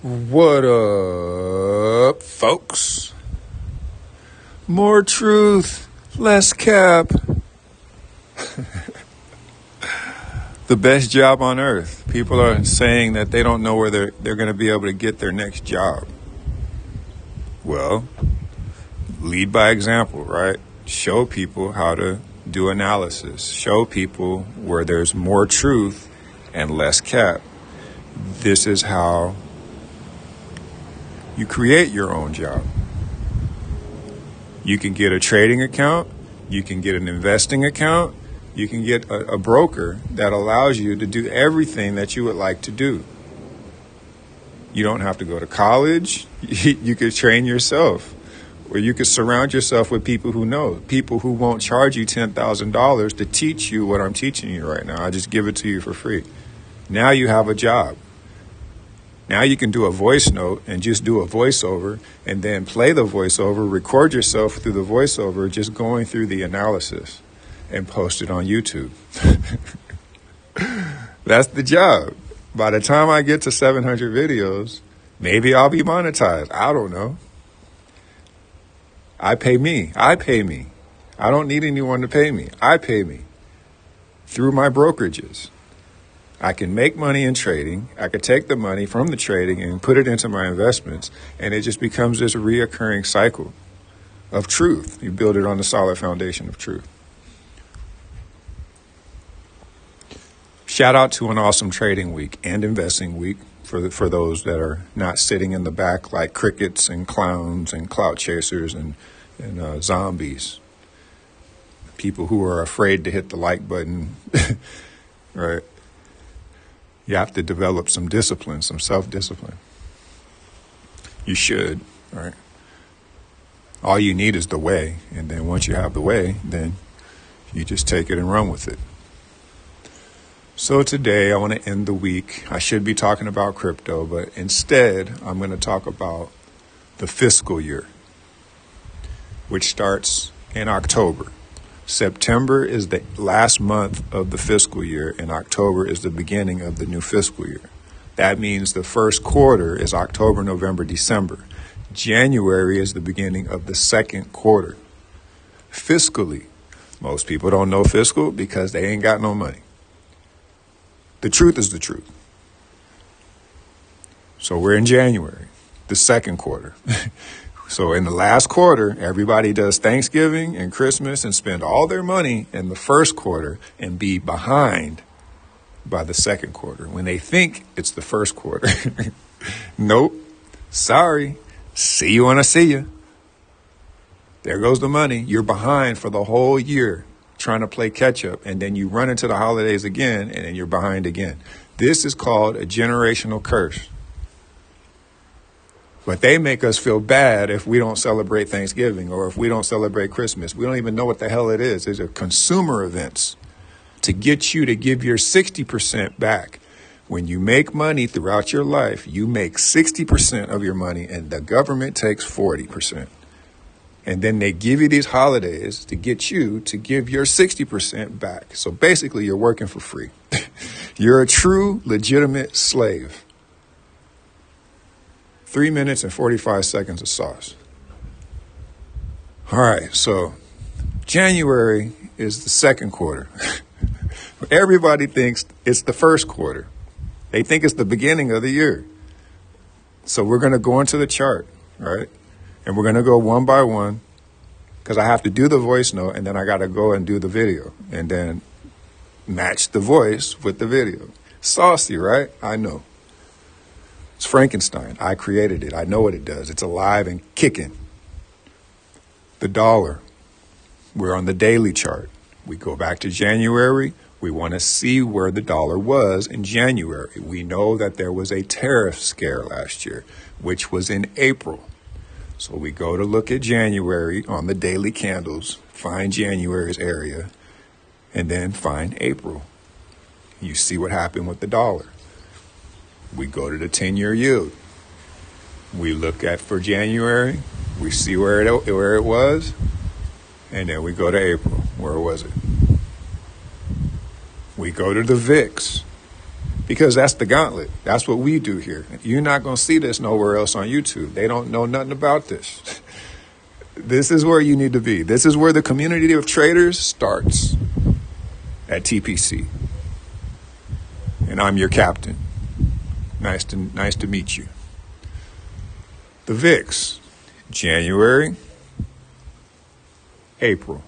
What up, folks? More truth, less cap. The best job on earth. People are saying that they don't know where they're going to be able to get their next job. Well, lead by example, right? Show people how to do analysis. Show people where there's more truth and less cap. This is how you create your own job. You can get a trading account. You can get an investing account. You can get a broker that allows you to do everything that you would like to do. You don't have to go to college. You could train yourself. Or you could surround yourself with people who know, people who won't charge you $10,000 to teach you what I'm teaching you right now. I just give it to you for free. Now you have a job. Now you can do a voice note and just do a voiceover and then play the voiceover, record yourself through the voiceover, just going through the analysis and post it on YouTube. That's the job. By the time I get to 700 videos, maybe I'll be monetized. I don't know. I pay me. I don't need anyone to pay me. I pay me through my brokerages. I can make money in trading. I could take the money from the trading and put it into my investments, and it just becomes this reoccurring cycle of truth. You build it on the solid foundation of truth. Shout out to an awesome trading week and investing week for those that are not sitting in the back like crickets and clowns and clout chasers and zombies. People who are afraid to hit the like button, right? You have to develop some discipline, some self-discipline. You should, right? All you need is the way. And then once you have the way, then you just take it and run with it. So today I want to end the week. I should be talking about crypto, but instead I'm going to talk about the fiscal year, which starts in October. September is the last month of the fiscal year, and October is the beginning of the new fiscal year. That means the first quarter is October, November, December. January is the beginning of the second quarter. Fiscally, most people don't know fiscal because they ain't got no money. The truth is the truth. So we're in January, the second quarter. So in the last quarter, everybody does Thanksgiving and Christmas and spend all their money in the first quarter and be behind by the second quarter when they think it's the first quarter. Nope. Sorry. See you when I see you. There goes the money. You're behind for the whole year trying to play catch up, and then you run into the holidays again, and then you're behind again. This is called a generational curse. But they make us feel bad if we don't celebrate Thanksgiving or if we don't celebrate Christmas. We don't even know what the hell it is. These are consumer events to get you to give your 60% back. When you make money throughout your life, you make 60% of your money and the government takes 40%. And then they give you these holidays to get you to give your 60% back. So basically, you're working for free. You're a true, legitimate slave. 3 minutes and 45 seconds of sauce. All right, so January is the second quarter. Everybody thinks it's the first quarter. They think it's the beginning of the year. So we're going to go into the chart, right? And we're going to go one by one because I have to do the voice note and then I got to go and do the video and then match the voice with the video. Saucy, right? I know. It's Frankenstein. I created it. I know what it does. It's alive and kicking. The dollar. We're on the daily chart. We go back to January. We want to see where the dollar was in January. We know that there was a tariff scare last year, which was in April. So we go to look at January on the daily candles, find January's area, and then find April. You see what happened with the dollar. We go to the 10-year yield. We look at for January. We see where it was. And then we go to April. Where was it? We go to the VIX. because that's the gauntlet. That's what we do here. You're not going to see this nowhere else on YouTube. They don't know nothing about this. This is where you need to be. This is where the community of traders starts, at TPC. And I'm your captain. Nice to meet you. The VIX, January, April.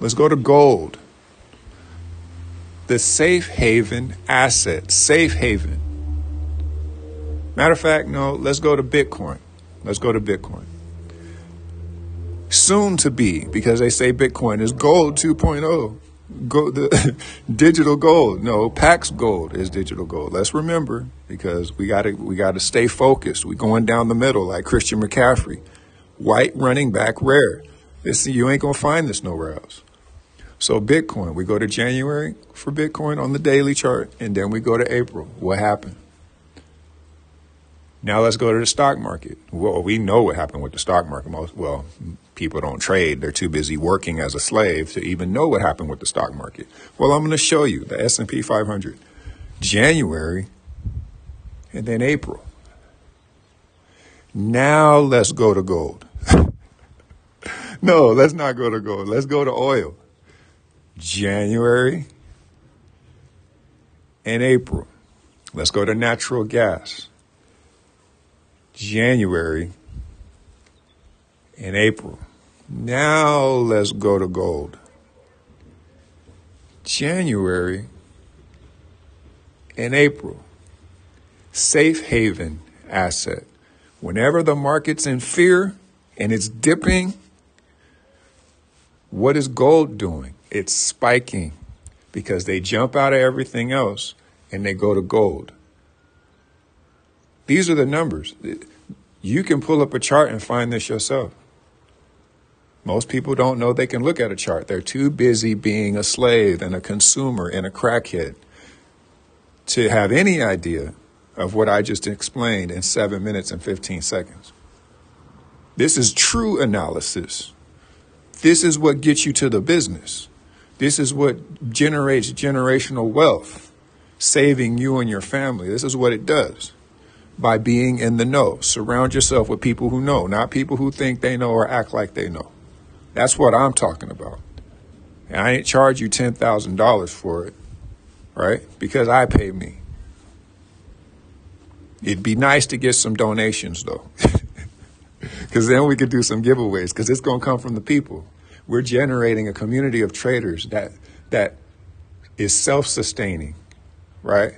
Let's go to gold. The safe haven asset, safe haven. Matter of fact, no, let's go to Bitcoin. Let's go to Bitcoin. Soon to be, because they say Bitcoin is gold 2.0. The digital gold. No, Pax gold is digital gold. Let's remember, because we gotta stay focused. We're going down the middle like Christian McCaffrey. White running back rare. You ain't gonna find this nowhere else. So Bitcoin, we go to January for Bitcoin on the daily chart, and then we go to April. What happened? Now let's go to the stock market. Well, we know what happened with the stock market. People don't trade. They're too busy working as a slave to even know what happened with the stock market. Well, I'm going to show you the S&P 500. January and then April. Now let's go to gold. No, let's not go to gold. Let's go to oil. January and April. Let's go to natural gas. January and April. Now let's go to gold. January and April. Safe haven asset. Whenever the market's in fear and it's dipping, what is gold doing? It's spiking because they jump out of everything else and they go to gold. These are the numbers. You can pull up a chart and find this yourself. Most people don't know they can look at a chart. They're too busy being a slave and a consumer and a crackhead to have any idea of what I just explained in 7 minutes and 15 seconds. This is true analysis. This is what gets you to the business. This is what generates generational wealth, saving you and your family. This is what it does. By being in the know. Surround yourself with people who know, not people who think they know or act like they know. That's what I'm talking about. And I ain't charge you $10,000 for it, right? Because I pay me. It'd be nice to get some donations, though. Because then we could do some giveaways, because it's going to come from the people. We're generating a community of traders that is self-sustaining, right?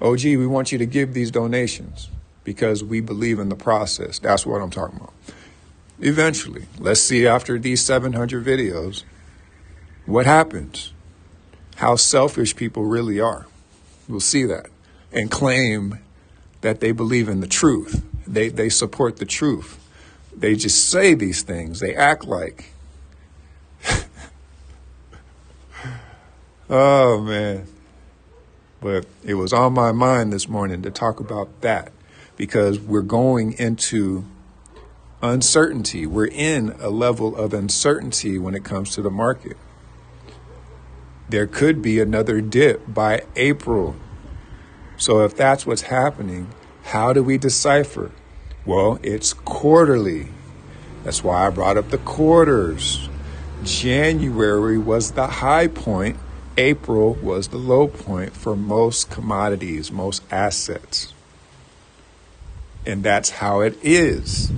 OG, we want you to give these donations because we believe in the process. That's what I'm talking about. Eventually, let's see after these 700 videos, what happens, how selfish people really are. We'll see that and claim that they believe in the truth. They support the truth. They just say these things. They act like. Oh, man. But it was on my mind this morning to talk about that because we're going into uncertainty. We're in a level of uncertainty when it comes to the market. There could be another dip by April. So if that's what's happening, how do we decipher? Well, it's quarterly. That's why I brought up the quarters. January was the high point. April was the low point for most commodities, most assets. And that's how it is.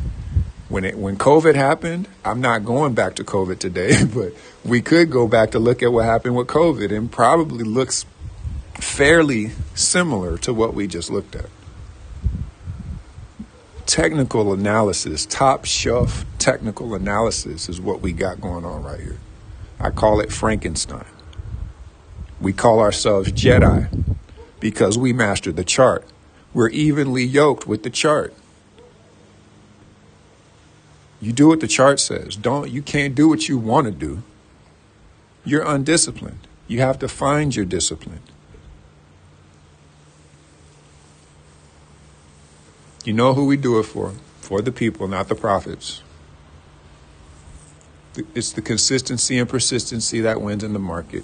When COVID happened, I'm not going back to COVID today, but we could go back to look at what happened with COVID and probably looks fairly similar to what we just looked at. Technical analysis, top shelf technical analysis is what we got going on right here. I call it Frankenstein. We call ourselves Jedi because we mastered the chart. We're evenly yoked with the chart. You do what the chart says. You can't do what you want to do. You're undisciplined. You have to find your discipline. You know who we do it for? For the people, not the profits. It's the consistency and persistency that wins in the market.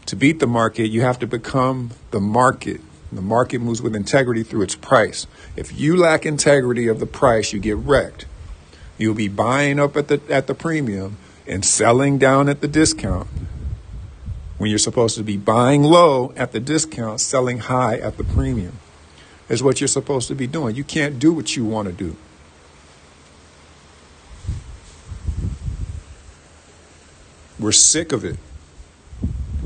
To beat the market, you have to become the market. The market moves with integrity through its price. If you lack integrity of the price, you get wrecked. You'll be buying up at the premium and selling down at the discount when you're supposed to be buying low at the discount, selling high at the premium. Is what you're supposed to be doing. You can't do what you want to do. We're sick of it.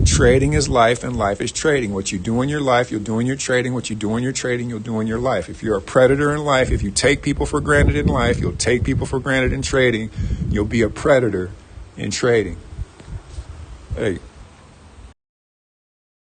Trading is life and life is trading. What you do in your life, you'll do in your trading. What you do in your trading, you'll do in your life. If you're a predator in life, if you take people for granted in life, you'll take people for granted in trading. You'll be a predator in trading. Hey.